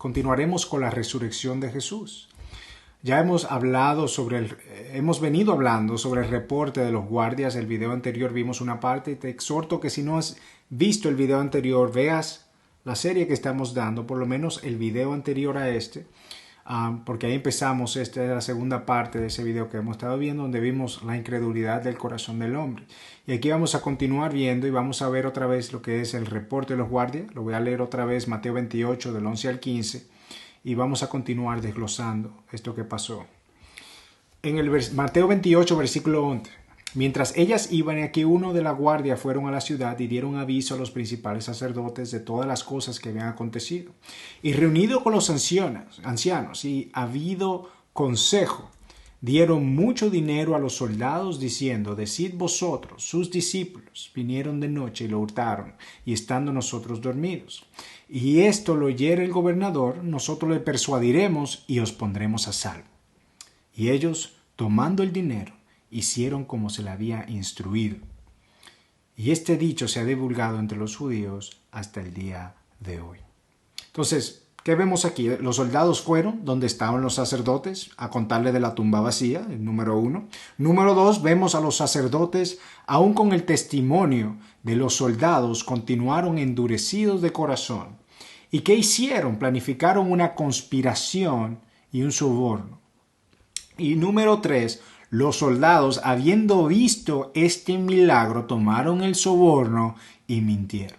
continuaremos con la resurrección de Jesús. Ya hemos venido hablando sobre el reporte de los guardias. El video anterior vimos una parte y te exhorto que si no has visto el video anterior, veas la serie que estamos dando, por lo menos el video anterior a este, porque ahí empezamos, esta es la segunda parte de ese video que hemos estado viendo, donde vimos la incredulidad del corazón del hombre. Y aquí vamos a continuar viendo y vamos a ver otra vez lo que es el reporte de los guardias. Lo voy a leer otra vez, Mateo 28, del 11 al 15. Y vamos a continuar desglosando esto que pasó. En el Mateo 28, versículo 11. Mientras ellas iban, aquí uno de la guardia fueron a la ciudad y dieron aviso a los principales sacerdotes de todas las cosas que habían acontecido. Y reunido con los ancianos y habido consejo, dieron mucho dinero a los soldados diciendo: decid vosotros, sus discípulos vinieron de noche y lo hurtaron, y estando nosotros dormidos. Y esto lo oyere el gobernador, nosotros le persuadiremos y os pondremos a salvo. Y ellos, tomando el dinero, hicieron como se le había instruido. Y este dicho se ha divulgado entre los judíos hasta el día de hoy. Entonces, ¿qué vemos aquí? Los soldados fueron donde estaban los sacerdotes a contarle de la tumba vacía, el número 1. Número 2, vemos a los sacerdotes, aún con el testimonio de los soldados, continuaron endurecidos de corazón. ¿Y qué hicieron? Planificaron una conspiración y un soborno. Y número 3, los soldados, habiendo visto este milagro, tomaron el soborno y mintieron.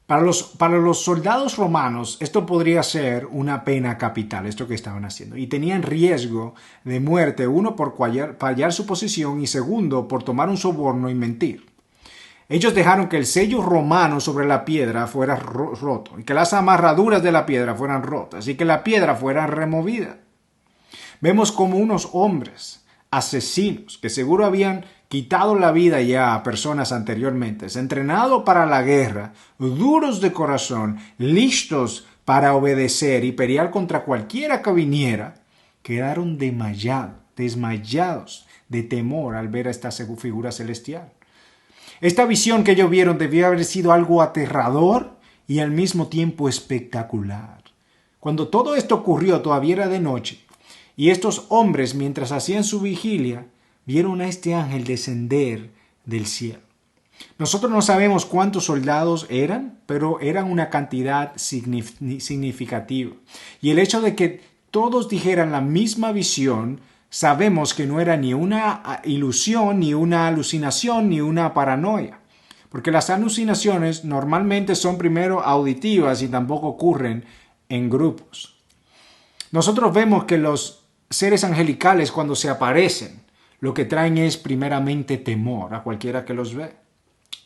Para los soldados romanos, esto podría ser una pena capital, esto que estaban haciendo. Y tenían riesgo de muerte, uno, por fallar su posición, y segundo, por tomar un soborno y mentir. Ellos dejaron que el sello romano sobre la piedra fuera roto, y que las amarraduras de la piedra fueran rotas, y que la piedra fuera removida. Vemos como unos hombres asesinos, que seguro habían quitado la vida ya a personas anteriormente, entrenados para la guerra, duros de corazón, listos para obedecer y pelear contra cualquiera que viniera, quedaron desmayados de temor al ver a esta figura celestial. Esta visión que ellos vieron debió haber sido algo aterrador y al mismo tiempo espectacular. Cuando todo esto ocurrió, todavía era de noche, y estos hombres, mientras hacían su vigilia, vieron a este ángel descender del cielo. Nosotros no sabemos cuántos soldados eran, pero eran una cantidad significativa. Y el hecho de que todos dijeran la misma visión, sabemos que no era ni una ilusión, ni una alucinación, ni una paranoia. Porque las alucinaciones normalmente son primero auditivas y tampoco ocurren en grupos. Nosotros vemos que los seres angelicales, cuando se aparecen, lo que traen es primeramente temor a cualquiera que los ve.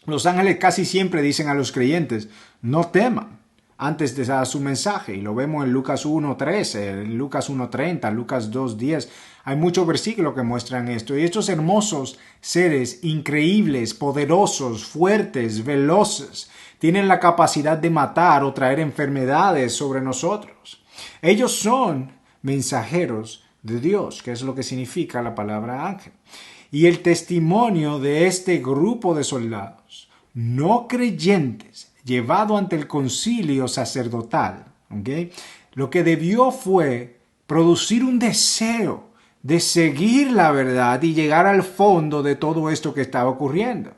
Los ángeles casi siempre dicen a los creyentes: no teman, antes de dar su mensaje. Y lo vemos en Lucas 1:13, en Lucas 1:30, Lucas 2:10. Hay muchos versículos que muestran esto. Y estos hermosos seres, increíbles, poderosos, fuertes, veloces, tienen la capacidad de matar o traer enfermedades sobre nosotros. Ellos son mensajeros de Dios, que es lo que significa la palabra ángel. Y el testimonio de este grupo de soldados no creyentes, llevado ante el concilio sacerdotal, ¿okay?, lo que debió fue producir un deseo de seguir la verdad y llegar al fondo de todo esto que estaba ocurriendo.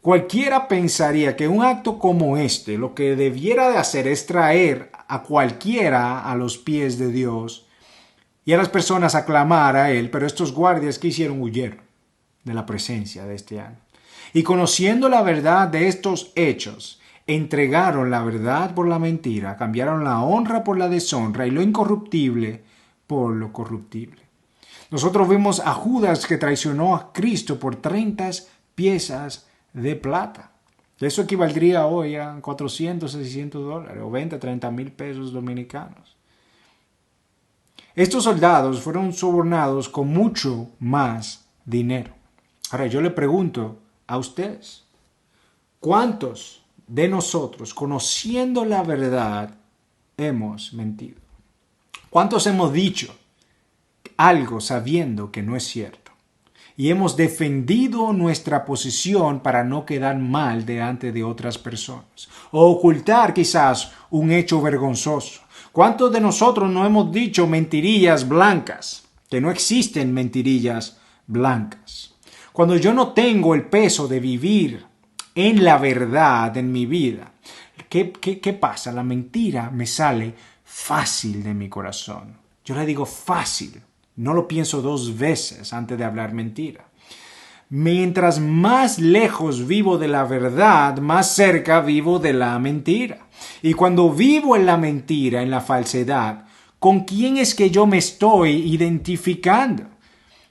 Cualquiera pensaría que un acto como este, lo que debiera de hacer es traer a cualquiera a los pies de Dios y a las personas a clamar a Él, pero estos guardias que hicieron huyeron de la presencia de este ángel. Y conociendo la verdad de estos hechos, entregaron la verdad por la mentira, cambiaron la honra por la deshonra y lo incorruptible por lo corruptible. Nosotros vimos a Judas que traicionó a Cristo por 30 piezas de plata. Eso equivaldría hoy a $400, $600 o 20, 30 mil pesos dominicanos. Estos soldados fueron sobornados con mucho más dinero. Ahora yo le pregunto a ustedes, ¿cuántos de nosotros, conociendo la verdad, hemos mentido? ¿Cuántos hemos dicho algo sabiendo que no es cierto? y hemos defendido nuestra posición para no quedar mal delante de otras personas o ocultar quizás un hecho vergonzoso. ¿Cuántos de nosotros no hemos dicho mentirillas blancas? Que no existen mentirillas blancas. Cuando yo no tengo el peso de vivir en la verdad en mi vida, ¿qué pasa? La mentira me sale fácil de mi corazón. Yo le digo fácil. No lo pienso dos veces antes de hablar mentira. Mientras más lejos vivo de la verdad, más cerca vivo de la mentira. Y cuando vivo en la mentira, en la falsedad, ¿con quién es que yo me estoy identificando?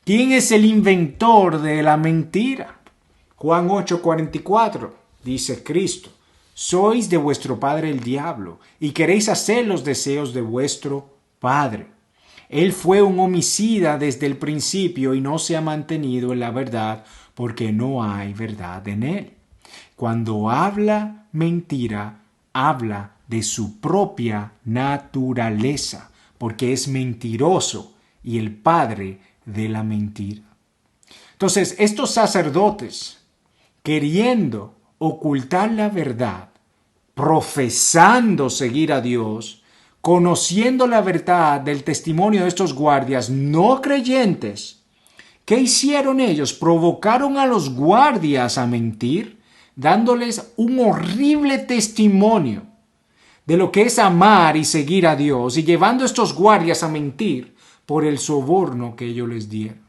¿Quién es el inventor de la mentira? Juan 8:44 dice Cristo: sois de vuestro padre el diablo, y queréis hacer los deseos de vuestro padre. Él fue un homicida desde el principio y no se ha mantenido en la verdad porque no hay verdad en él. Cuando habla mentira, habla de su propia naturaleza, porque es mentiroso y el padre de la mentira. Entonces, estos sacerdotes, queriendo ocultar la verdad, profesando seguir a Dios, conociendo la verdad del testimonio de estos guardias no creyentes, ¿qué hicieron ellos? Provocaron a los guardias a mentir, dándoles un horrible testimonio de lo que es amar y seguir a Dios, y llevando a estos guardias a mentir por el soborno que ellos les dieron.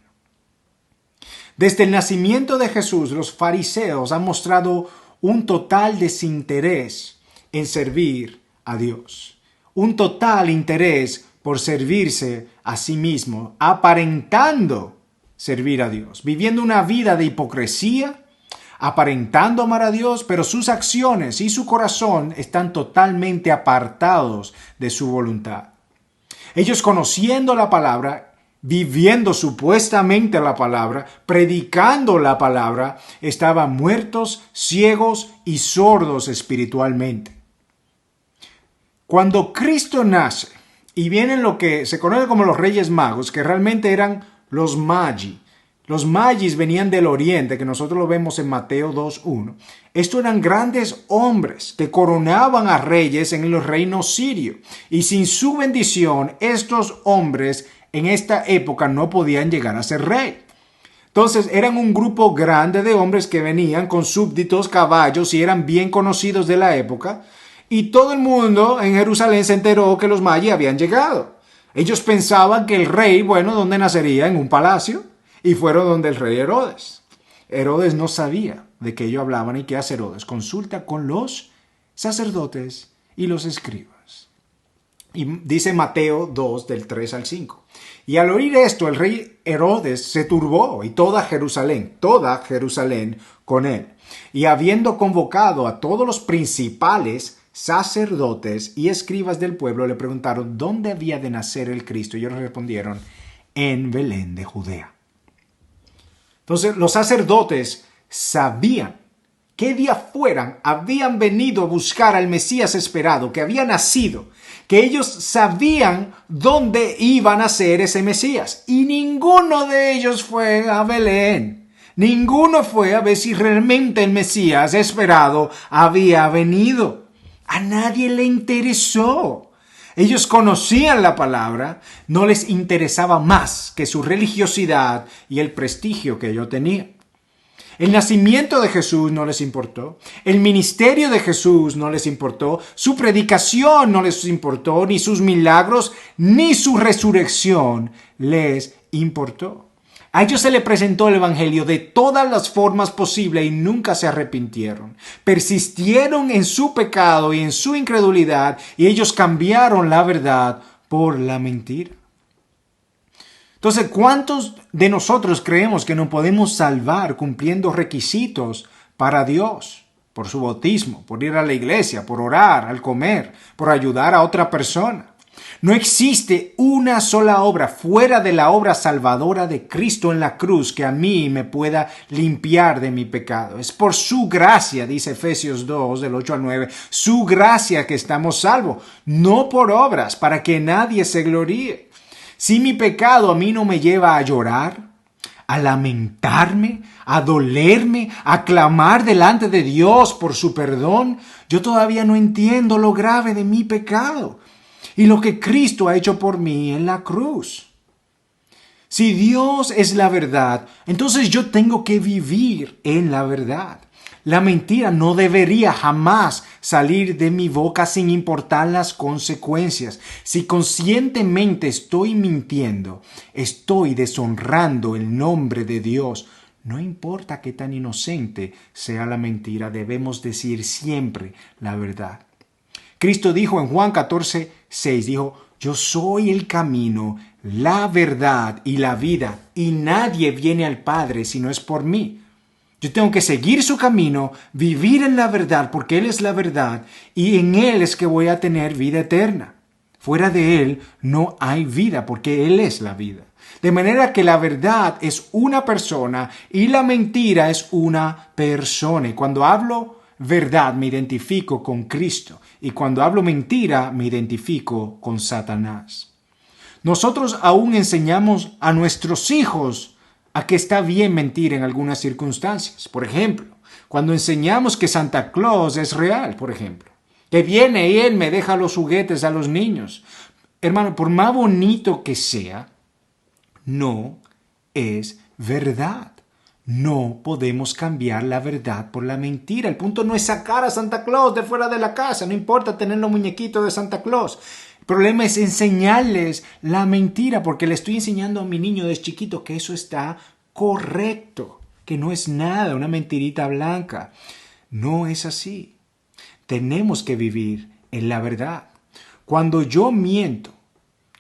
Desde el nacimiento de Jesús, los fariseos han mostrado un total desinterés en servir a Dios. Un total interés por servirse a sí mismo, aparentando servir a Dios, viviendo una vida de hipocresía, aparentando amar a Dios, pero sus acciones y su corazón están totalmente apartados de su voluntad. Ellos, conociendo la palabra, viviendo supuestamente la palabra, predicando la palabra, estaban muertos, ciegos y sordos espiritualmente. Cuando Cristo nace y vienen lo que se conoce como los Reyes Magos, que realmente eran los Magi. Los Magis venían del oriente, que nosotros lo vemos en Mateo 2:1. Estos eran grandes hombres que coronaban a reyes en los reinos sirios. Y sin su bendición, estos hombres en esta época no podían llegar a ser rey. Entonces eran un grupo grande de hombres que venían con súbditos, caballos, y eran bien conocidos de la época. Y todo el mundo en Jerusalén se enteró que los Magi habían llegado. Ellos pensaban que el rey, ¿dónde nacería? En un palacio. Y fueron donde el rey Herodes. Herodes no sabía de qué ellos hablaban. ¿Y qué hace Herodes? Consulta con los sacerdotes y los escribas. Y dice Mateo 2, del 3 al 5. Y al oír esto, el rey Herodes se turbó, y toda Jerusalén con él. Y habiendo convocado a todos los principales sacerdotes y escribas del pueblo, le preguntaron dónde había de nacer el Cristo. Y ellos respondieron: en Belén de Judea. Entonces los sacerdotes sabían qué día fueran, habían venido a buscar al Mesías esperado, que había nacido, que ellos sabían dónde iba a nacer ese Mesías. Y ninguno de ellos fue a Belén. Ninguno fue a ver si realmente el Mesías esperado había venido. A nadie le interesó. Ellos conocían la palabra, no les interesaba más que su religiosidad y el prestigio que ellos tenían. El nacimiento de Jesús no les importó, el ministerio de Jesús no les importó, su predicación no les importó, ni sus milagros, ni su resurrección les importó. A ellos se les presentó el evangelio de todas las formas posibles y nunca se arrepintieron. Persistieron en su pecado y en su incredulidad, y ellos cambiaron la verdad por la mentira. Entonces, ¿cuántos de nosotros creemos que nos podemos salvar cumpliendo requisitos para Dios? Por su bautismo, por ir a la iglesia, por orar, al comer, por ayudar a otra persona. No existe una sola obra fuera de la obra salvadora de Cristo en la cruz que a mí me pueda limpiar de mi pecado. Es por su gracia, dice Efesios 2, del 8 al 9, su gracia que estamos salvos, no por obras, para que nadie se gloríe. Si mi pecado a mí no me lleva a llorar, a lamentarme, a dolerme, a clamar delante de Dios por su perdón, yo todavía no entiendo lo grave de mi pecado y lo que Cristo ha hecho por mí en la cruz. Si Dios es la verdad, entonces yo tengo que vivir en la verdad. La mentira no debería jamás salir de mi boca sin importar las consecuencias. Si conscientemente estoy mintiendo, estoy deshonrando el nombre de Dios. No importa qué tan inocente sea la mentira, debemos decir siempre la verdad. Cristo dijo en Juan 14:6, dijo, yo soy el camino, la verdad y la vida, y nadie viene al Padre si no es por mí. Yo tengo que seguir su camino, vivir en la verdad, porque Él es la verdad, y en Él es que voy a tener vida eterna. Fuera de Él no hay vida, porque Él es la vida. De manera que la verdad es una persona y la mentira es una persona. Y cuando hablo verdad me identifico con Cristo, y cuando hablo mentira me identifico con Satanás. Nosotros aún enseñamos a nuestros hijos a que está bien mentir en algunas circunstancias. Por ejemplo, cuando enseñamos que Santa Claus es real, por ejemplo, que viene y él me deja los juguetes a los niños. Hermano, por más bonito que sea, no es verdad. No podemos cambiar la verdad por la mentira. El punto no es sacar a Santa Claus de fuera de la casa. No importa tener los muñequitos de Santa Claus. El problema es enseñarles la mentira, porque le estoy enseñando a mi niño desde chiquito que eso está correcto, que no es nada, una mentirita blanca. No es así. Tenemos que vivir en la verdad. Cuando yo miento,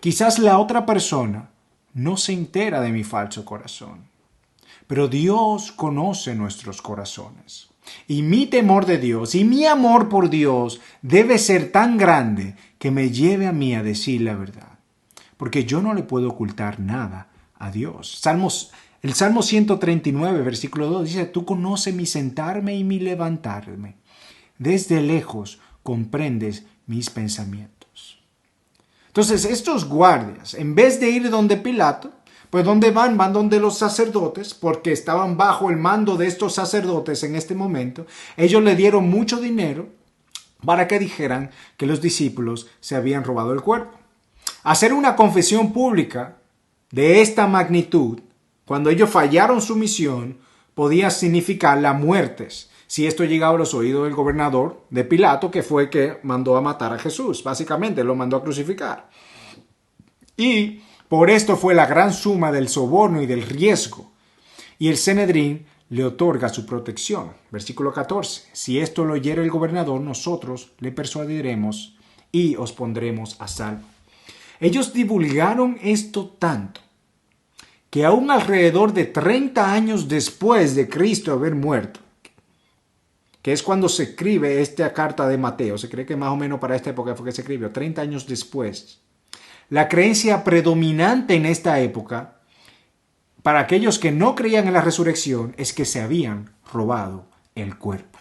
quizás la otra persona no se entera de mi falso corazón. Pero Dios conoce nuestros corazones. Y mi temor de Dios y mi amor por Dios debe ser tan grande que me lleve a mí a decir la verdad. Porque yo no le puedo ocultar nada a Dios. El Salmo 139, versículo 2 dice, tú conoces mi sentarme y mi levantarme. Desde lejos comprendes mis pensamientos. Entonces, estos guardias, en vez de ir donde Pilato, pues ¿dónde van? Van donde los sacerdotes, porque estaban bajo el mando de estos sacerdotes en este momento. Ellos le dieron mucho dinero para que dijeran que los discípulos se habían robado el cuerpo. Hacer una confesión pública de esta magnitud, cuando ellos fallaron su misión, podía significar las muertes. Si esto llegaba a los oídos del gobernador de Pilato, que fue el que mandó a matar a Jesús, básicamente lo mandó a crucificar. Y por esto fue la gran suma del soborno y del riesgo. Y el Sanedrín le otorga su protección. Versículo 14. Si esto lo oyere el gobernador, nosotros le persuadiremos y os pondremos a salvo. Ellos divulgaron esto tanto que aún alrededor de 30 años después de Cristo haber muerto, que es cuando se escribe esta carta de Mateo, se cree que más o menos para esta época fue que se escribió, 30 años después, la creencia predominante en esta época, para aquellos que no creían en la resurrección, es que se habían robado el cuerpo.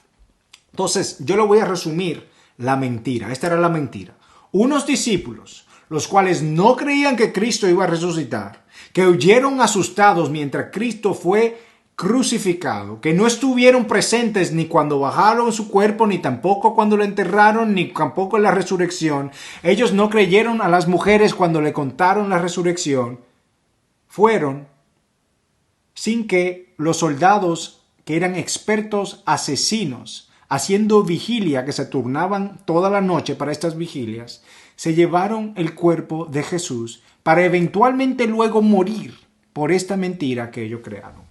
Entonces, yo lo voy a resumir la mentira. Esta era la mentira. Unos discípulos, los cuales no creían que Cristo iba a resucitar, que huyeron asustados mientras Cristo fue crucificado, que no estuvieron presentes ni cuando bajaron su cuerpo, ni tampoco cuando lo enterraron, ni tampoco en la resurrección. Ellos no creyeron a las mujeres cuando le contaron la resurrección. Fueron sin que los soldados, que eran expertos asesinos, haciendo vigilia, que se turnaban toda la noche para estas vigilias, se llevaron el cuerpo de Jesús para eventualmente luego morir por esta mentira que ellos crearon.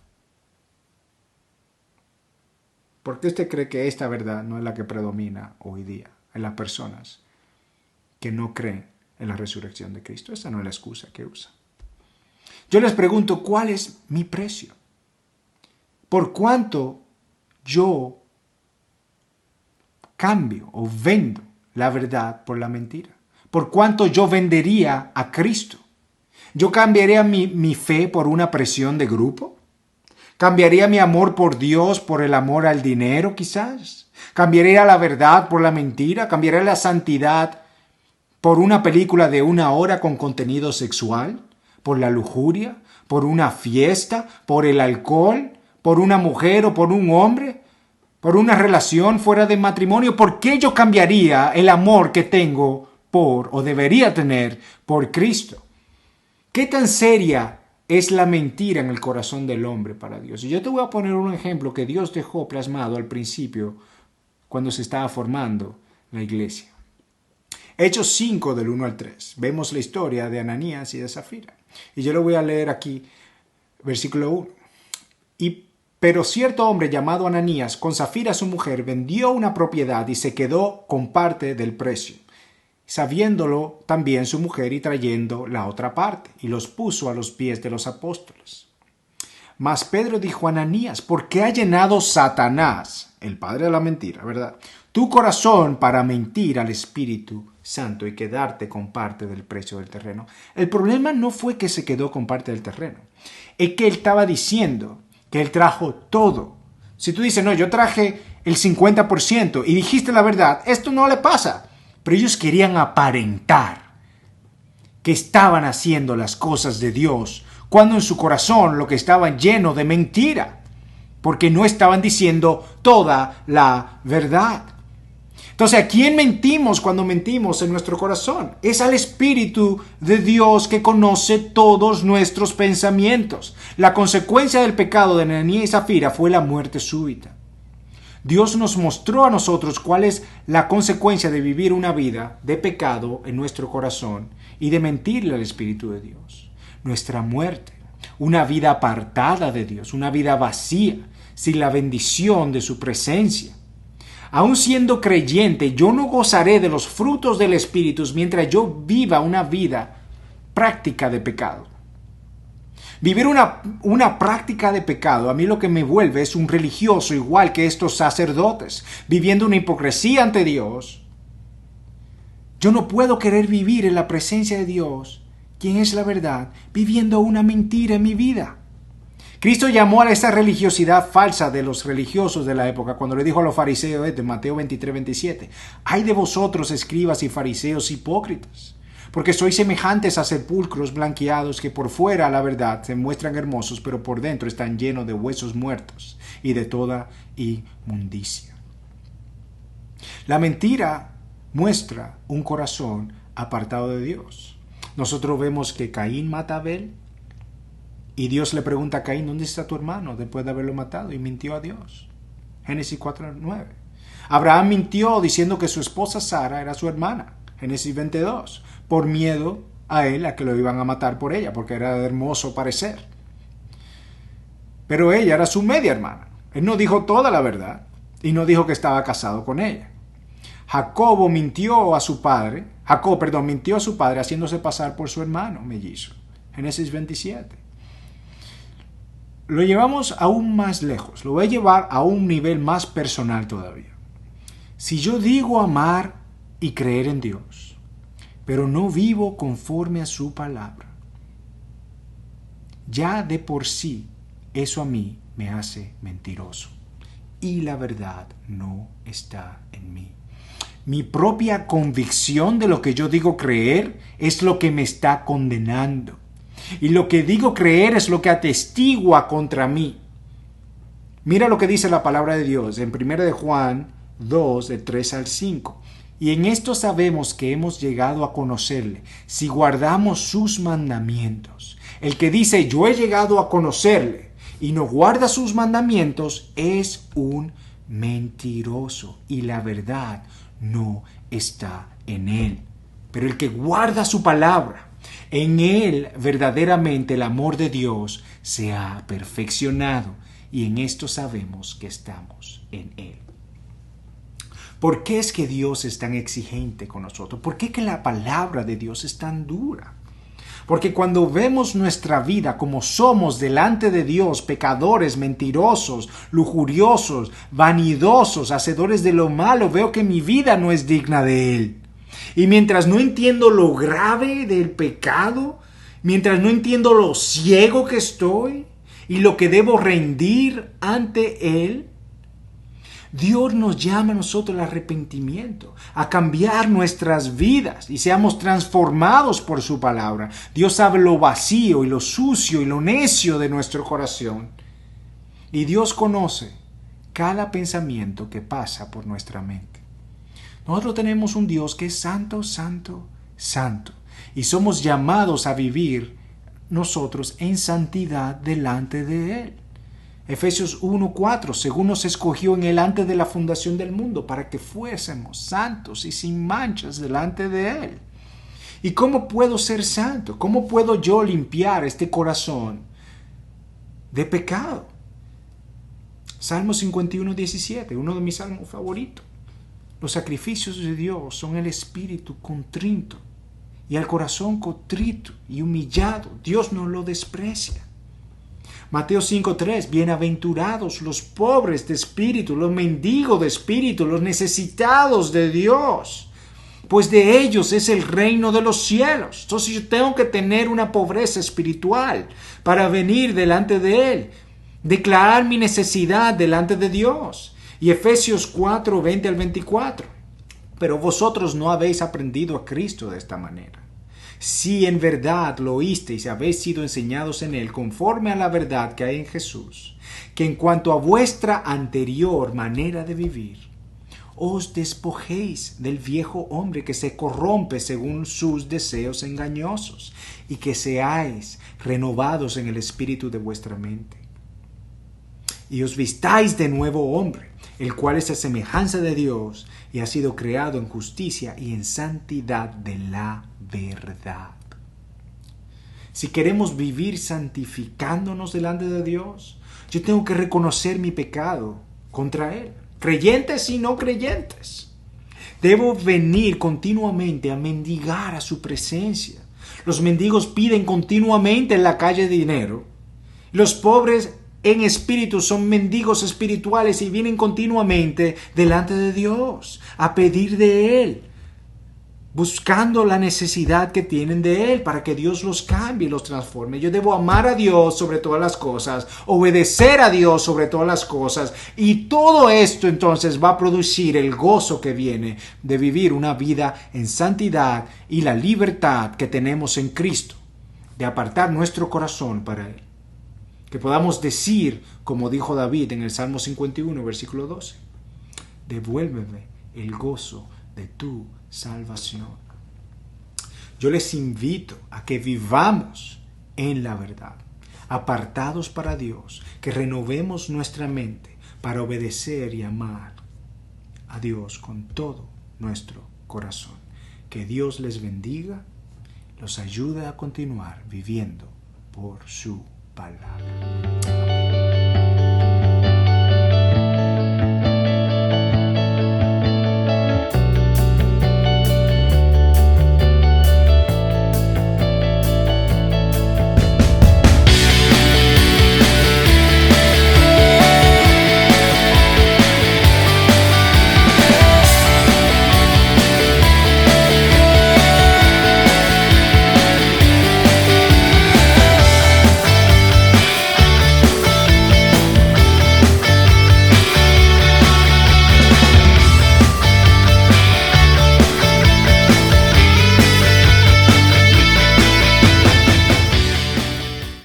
¿Por qué usted cree que esta verdad no es la que predomina hoy día en las personas que no creen en la resurrección de Cristo? Esa no es la excusa que usan. Yo les pregunto, ¿cuál es mi precio? ¿Por cuánto yo cambio o vendo la verdad por la mentira? ¿Por cuánto yo vendería a Cristo? ¿Yo cambiaría mi fe por una presión de grupo? ¿Cambiaría mi amor por Dios por el amor al dinero, quizás? ¿Cambiaría la verdad por la mentira? ¿Cambiaría la santidad por una película de 1 hora con contenido sexual? por la lujuria, por una fiesta, por el alcohol, por una mujer o por un hombre, por una relación fuera de matrimonio. ¿Por qué yo cambiaría el amor que tengo por o debería tener por Cristo? ¿Qué tan seria es la mentira en el corazón del hombre para Dios? Y yo te voy a poner un ejemplo que Dios dejó plasmado al principio cuando se estaba formando la iglesia. Hechos 5 del 1 al 3. Vemos la historia de Ananías y de Zafira. Y yo lo voy a leer aquí, versículo 1. Pero cierto hombre llamado Ananías, con Zafira su mujer, vendió una propiedad y se quedó con parte del precio, sabiéndolo también su mujer y trayendo la otra parte, y los puso a los pies de los apóstoles. Mas Pedro dijo a Ananías: ¿por qué ha llenado Satanás, el padre de la mentira, verdad, tu corazón para mentir al Espíritu Santo y quedarte con parte del precio del terreno? El problema no fue que se quedó con parte del terreno, es que él estaba diciendo que él trajo todo. Si tú dices, no, yo traje el 50% y dijiste la verdad, esto no le pasa. Pero ellos querían aparentar que estaban haciendo las cosas de Dios, cuando en su corazón lo que estaba lleno de mentira, porque no estaban diciendo toda la verdad. Entonces, ¿a quién mentimos cuando mentimos en nuestro corazón? Es al Espíritu de Dios que conoce todos nuestros pensamientos. La consecuencia del pecado de Ananías y Zafira fue la muerte súbita. Dios nos mostró a nosotros cuál es la consecuencia de vivir una vida de pecado en nuestro corazón y de mentirle al Espíritu de Dios. Nuestra muerte, una vida apartada de Dios, una vida vacía, sin la bendición de su presencia. Aun siendo creyente, yo no gozaré de los frutos del Espíritu mientras yo viva una vida práctica de pecado. Vivir una práctica de pecado, a mí lo que me vuelve es un religioso igual que estos sacerdotes, viviendo una hipocresía ante Dios. Yo no puedo querer vivir en la presencia de Dios, quien es la verdad, viviendo una mentira en mi vida. Cristo llamó a esa religiosidad falsa de los religiosos de la época cuando le dijo a los fariseos de Mateo 23-27, «Ay de vosotros, escribas y fariseos hipócritas, porque sois semejantes a sepulcros blanqueados que por fuera, la verdad, se muestran hermosos, pero por dentro están llenos de huesos muertos y de toda inmundicia». La mentira muestra un corazón apartado de Dios. Nosotros vemos que Caín mata a Abel, y Dios le pregunta a Caín, ¿dónde está tu hermano? Después de haberlo matado, y mintió a Dios. Génesis 4:9. Abraham mintió diciendo que su esposa Sara era su hermana. Génesis 22. Por miedo a él, a que lo iban a matar por ella, porque era de hermoso parecer. Pero ella era su media hermana. Él no dijo toda la verdad, y no dijo que estaba casado con ella. Jacob mintió a su padre haciéndose pasar por su hermano mellizo. Génesis 27. Lo llevamos aún más lejos, lo voy a llevar a un nivel más personal todavía. Si yo digo amar y creer en Dios, pero no vivo conforme a su palabra, ya de por sí eso a mí me hace mentiroso. Y la verdad no está en mí. Mi propia convicción de lo que yo digo creer es lo que me está condenando. Y lo que digo creer es lo que atestigua contra mí. Mira lo que dice la palabra de Dios en 1 de Juan 2, de 3 al 5. Y en esto sabemos que hemos llegado a conocerle, si guardamos sus mandamientos. El que dice, yo he llegado a conocerle, y no guarda sus mandamientos, es un mentiroso, y la verdad no está en él. Pero el que guarda su palabra, en él verdaderamente el amor de Dios se ha perfeccionado, y en esto sabemos que estamos en él. ¿Por qué es que Dios es tan exigente con nosotros? ¿Por qué que la palabra de Dios es tan dura? Porque cuando vemos nuestra vida como somos delante de Dios, pecadores, mentirosos, lujuriosos, vanidosos, hacedores de lo malo, veo que mi vida no es digna de Él. Y mientras no entiendo lo grave del pecado, mientras no entiendo lo ciego que estoy y lo que debo rendir ante Él, Dios nos llama a nosotros al arrepentimiento, a cambiar nuestras vidas y seamos transformados por su palabra. Dios sabe lo vacío y lo sucio y lo necio de nuestro corazón. Y Dios conoce cada pensamiento que pasa por nuestra mente. Nosotros tenemos un Dios que es santo, santo, santo. Y somos llamados a vivir nosotros en santidad delante de Él. Efesios 1:4, según nos escogió en Él antes de la fundación del mundo, para que fuésemos santos y sin manchas delante de Él. ¿Y cómo puedo ser santo? ¿Cómo puedo yo limpiar este corazón de pecado? Salmo 51:17, uno de mis salmos favoritos. Los sacrificios de Dios son el espíritu contrito y al corazón contrito y humillado. Dios no lo desprecia. Mateo 5:3, bienaventurados los pobres de espíritu, los mendigos de espíritu, los necesitados de Dios, pues de ellos es el reino de los cielos. Entonces yo tengo que tener una pobreza espiritual para venir delante de Él, declarar mi necesidad delante de Dios. Y Efesios 4:20-24, pero vosotros no habéis aprendido a Cristo de esta manera. Si en verdad lo oísteis y habéis sido enseñados en Él conforme a la verdad que hay en Jesús, que en cuanto a vuestra anterior manera de vivir, os despojéis del viejo hombre que se corrompe según sus deseos engañosos, y que seáis renovados en el espíritu de vuestra mente. Y os vistáis de nuevo hombre, el cual es a semejanza de Dios y ha sido creado en justicia y en santidad de la verdad. Si queremos vivir santificándonos delante de Dios, yo tengo que reconocer mi pecado contra Él, creyentes y no creyentes. Debo venir continuamente a mendigar a su presencia. Los mendigos piden continuamente en la calle dinero. Los pobres en espíritu son mendigos espirituales y vienen continuamente delante de Dios a pedir de Él, buscando la necesidad que tienen de Él para que Dios los cambie y los transforme. Yo debo amar a Dios sobre todas las cosas, obedecer a Dios sobre todas las cosas, y todo esto entonces va a producir el gozo que viene de vivir una vida en santidad y la libertad que tenemos en Cristo, de apartar nuestro corazón para Él. Que podamos decir, como dijo David en el Salmo 51, versículo 12, devuélveme el gozo de tu salvación. Yo les invito a que vivamos en la verdad, apartados para Dios, que renovemos nuestra mente para obedecer y amar a Dios con todo nuestro corazón. Que Dios les bendiga, los ayude a continuar viviendo por su palabra.